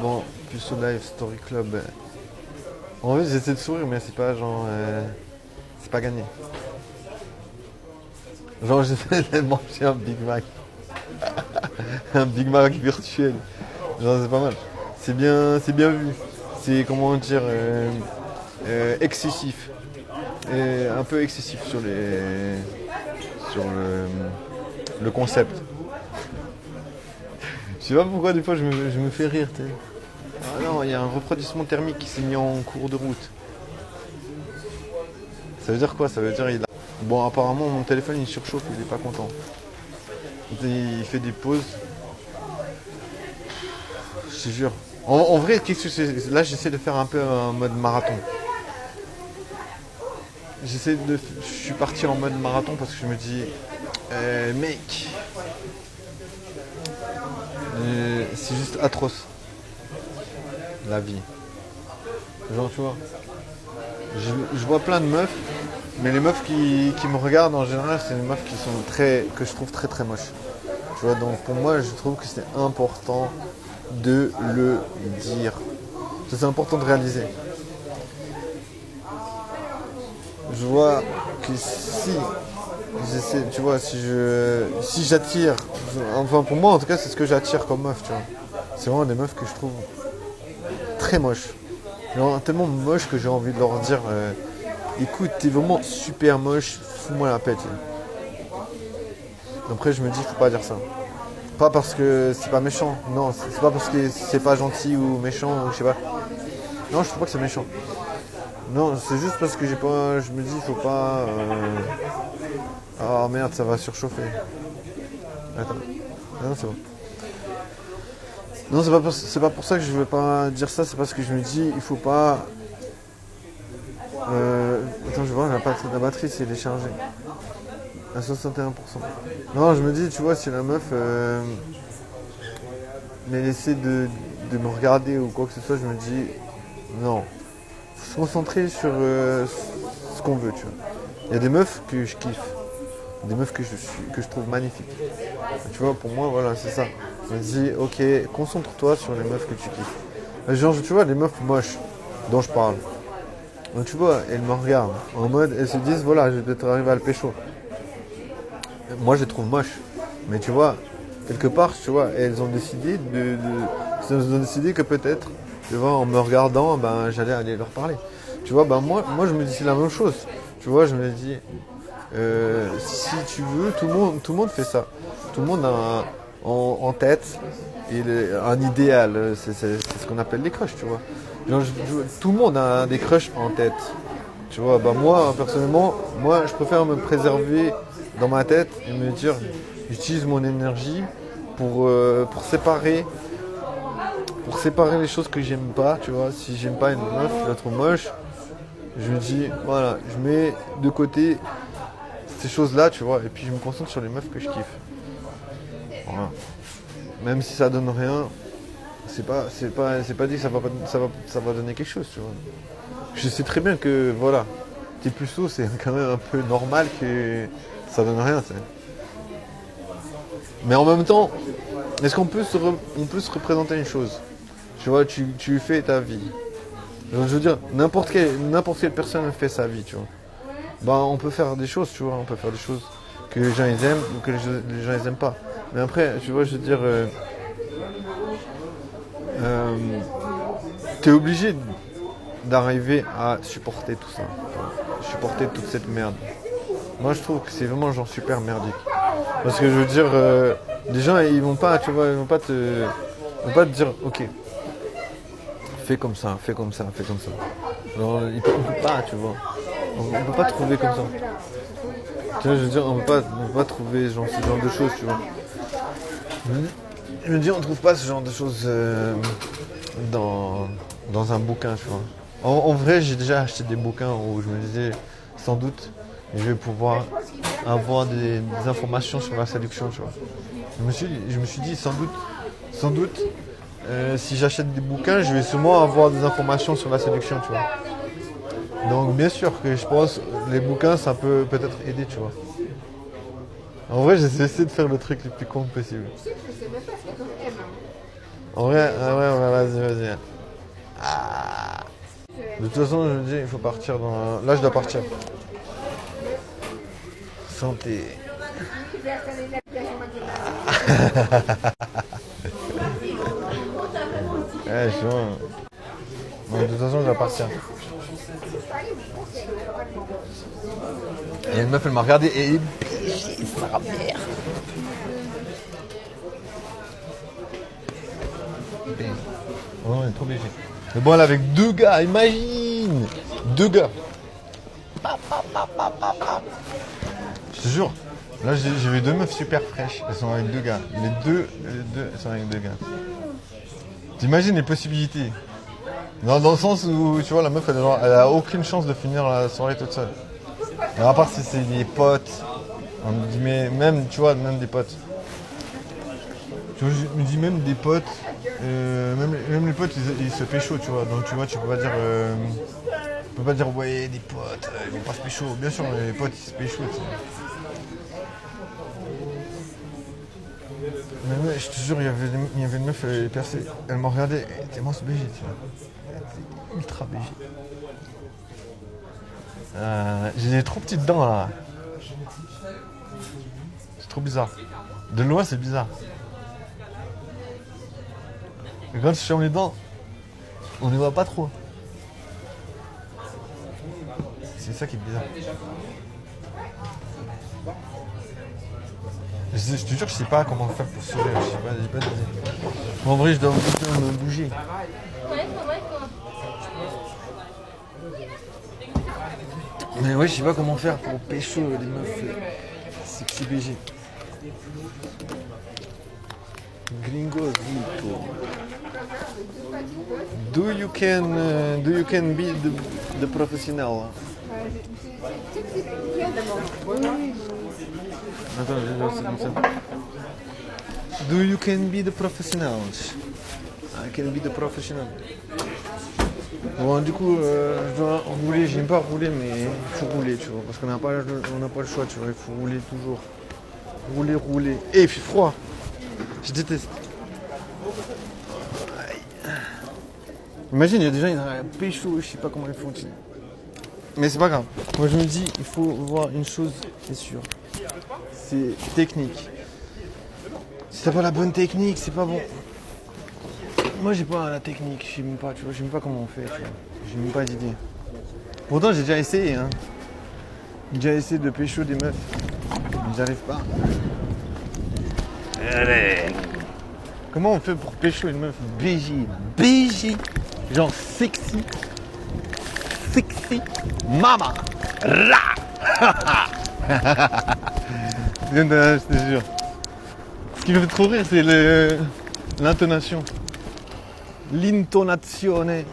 Bon, plus au Live Story Club. En fait, j'essaie de sourire, mais c'est pas genre. C'est pas gagné. Genre, j'essaie de manger un Big Mac. Un Big Mac virtuel. Genre, c'est pas mal. C'est bien vu. C'est, comment dire, excessif. Et un peu excessif sur le concept. Je sais pas pourquoi des fois je me fais rire. T'sais. Ah non, il y a un refroidissement thermique qui s'est mis en cours de route. Ça veut dire quoi? Ça veut dire il a... Bon, apparemment mon téléphone il surchauffe, il est pas content. Il fait des pauses. Je te jure. En vrai, qu'est-ce que c'est? Là j'essaie de faire un peu un mode marathon. Je suis parti en mode marathon parce que je me dis, mec, c'est juste atroce la vie. Genre tu vois, je vois plein de meufs, mais les meufs qui me regardent en général, c'est des meufs que je trouve très très moches. Tu vois, donc pour moi, je trouve que c'est important de le dire. C'est important de réaliser. Je vois que si j'essaie, tu vois, si j'attire, enfin pour moi en tout cas, c'est ce que j'attire comme meuf, tu vois. C'est vraiment des meufs que je trouve très moches. Genre, tellement moches que j'ai envie de leur dire, écoute, t'es vraiment super moche, fous-moi la paix. Tu vois. Après, je me dis, faut pas dire ça. Pas parce que c'est pas méchant, non, c'est pas parce que c'est pas gentil ou méchant ou je sais pas. Non, je trouve pas que c'est méchant. Non, c'est juste parce que je me dis, faut pas. Oh merde, ça va surchauffer. Attends. Non, c'est bon. Non, c'est pas pour ça que je veux pas dire ça, c'est parce que je me dis, il faut pas. Attends, je vois, la batterie s'est déchargée. À 61%. Non, je me dis, tu vois, si la meuf. Mais essaie de me regarder ou quoi que ce soit, je me dis, non. Faut se concentrer sur ce qu'on veut, tu vois. Il y a des meufs que je kiffe. Des meufs que je trouve magnifiques. Tu vois, pour moi, voilà, c'est ça. Je me dis, ok, concentre-toi sur les meufs que tu kiffes. Genre, tu vois, les meufs moches dont je parle. Donc, tu vois, elles me regardent en mode, elles se disent, voilà, je vais peut-être arriver à le pécho. Moi, je les trouve moches. Mais tu vois, quelque part, tu vois, elles ont décidé elles ont décidé que peut-être, tu vois, en me regardant, ben, j'allais aller leur parler. Tu vois, ben moi, je me dis c'est la même chose. Tu vois, je me dis, si tu veux, tout le monde fait ça. Tout le monde a en tête un idéal. C'est ce qu'on appelle les crushs, tu vois. Genre, tout le monde a des crushs en tête. Tu vois, bah moi, personnellement, moi, je préfère me préserver dans ma tête et me dire, j'utilise mon énergie pour séparer les choses que j'aime pas, tu vois. Si j'aime pas une meuf, je la trouve moche, je me dis, voilà, je mets de côté ces choses-là, tu vois, et puis je me concentre sur les meufs que je kiffe. Voilà. Même si ça donne rien, c'est pas dit que ça va donner quelque chose, tu vois. Je sais très bien que, voilà, t'es puceau, c'est quand même un peu normal que ça donne rien, tu sais. Mais en même temps, est-ce qu'on peut on peut se représenter une chose? Tu vois, tu fais ta vie. Donc, je veux dire, n'importe quelle personne fait sa vie, tu vois. Bah, on peut faire des choses, tu vois, on peut faire des choses que les gens ils aiment ou que les gens ils aiment pas. Mais après, tu vois, je veux dire, t'es obligé d'arriver à supporter tout ça, tu vois, supporter toute cette merde. Moi, je trouve que c'est vraiment genre super merdique. Parce que je veux dire, les gens ils vont pas, tu vois, ils vont pas te dire, ok, fais comme ça, fais comme ça, fais comme ça. Genre, on peut pas, tu vois. On peut pas trouver comme ça. Tu vois, je veux dire, on peut pas trouver genre, ce genre de choses, tu vois. Je me dis, on trouve pas ce genre de choses dans un bouquin, tu vois. En vrai, j'ai déjà acheté des bouquins où je me disais, sans doute, je vais pouvoir avoir des informations sur la séduction, tu vois. Je me suis dit, sans doute, si j'achète des bouquins, je vais sûrement avoir des informations sur la séduction, tu vois. Donc bien sûr que je pense les bouquins ça peut peut-être aider, tu vois. En vrai, j'ai essayé de faire le truc le plus con possible. Tu sais que je sais même pas ce que comme M. Hein. En vrai, ah ouais, vas-y. Ah. De toute façon, je me dis, il faut partir dans... Là, je dois partir. Santé. Ouais, je suis bon. Bon, de toute façon, je dois partir. Et une meuf, elle m'a regardé et elle est sa mère. Oh, elle est trop BG. Mais bon, elle est avec deux gars, imagine. Deux gars. Je te jure. Là, j'ai vu deux meufs super fraîches. Elles sont avec deux gars. Les deux, elles sont avec deux gars. T'imagines les possibilités. Dans le sens où, tu vois, la meuf, elle a aucune chance de finir la soirée toute seule. Alors, à part si c'est des potes. On me dit, mais même, tu vois, même des potes. Tu vois, je me dis même des potes. Même les potes, ils se pécho, tu vois. Donc, tu vois, tu peux pas dire... tu peux pas dire, ouais, des potes, ils vont pas se pécho. Bien sûr, les potes, ils se pécho, tu sais. Mais ouais, je te jure, il y avait une meuf, elle est percée. Elle m'a regardé, elle était immense BG, tu vois. Elle était ultra BG. J'ai des trop petites dents là. C'est trop bizarre. De loin, c'est bizarre. Et quand je ferme les dents, on ne voit pas trop. C'est ça qui est bizarre. Je te jure, je sais pas comment faire pour sourire. J'ai pas d'idée. En vrai, je dois me bouger. Mais ouais, je sais pas comment faire pour pécho les meufs sexy BG. Gringo Rico. Do you can be the professional? Attends, c'est comme ça. Do you can be the professionals? I can be the professional. Bon, du coup, je dois rouler. J'aime pas rouler, mais il faut rouler, tu vois. Parce qu'on n'a pas le choix, tu vois. Il faut rouler toujours. Rouler. Et il fait froid. Je déteste. Imagine, il y a des gens, ils ont un pécho, je sais pas comment ils font. Mais c'est pas grave. Moi, je me dis, il faut voir une chose, c'est sûr. C'est technique. Si t'as pas la bonne technique, c'est pas bon. Moi, j'ai pas la technique, je sais même pas, tu vois, je sais même pas comment on fait, tu vois. J'ai même pas d'idée. Pourtant, j'ai déjà essayé, hein. J'ai déjà essayé de pécho des meufs. Mais j'arrive pas. Allez. Comment on fait pour pécho une meuf BG, genre sexy, mama, là. Je te jure. Ce qui me fait trop rire, c'est l'intonation. L'intonazione.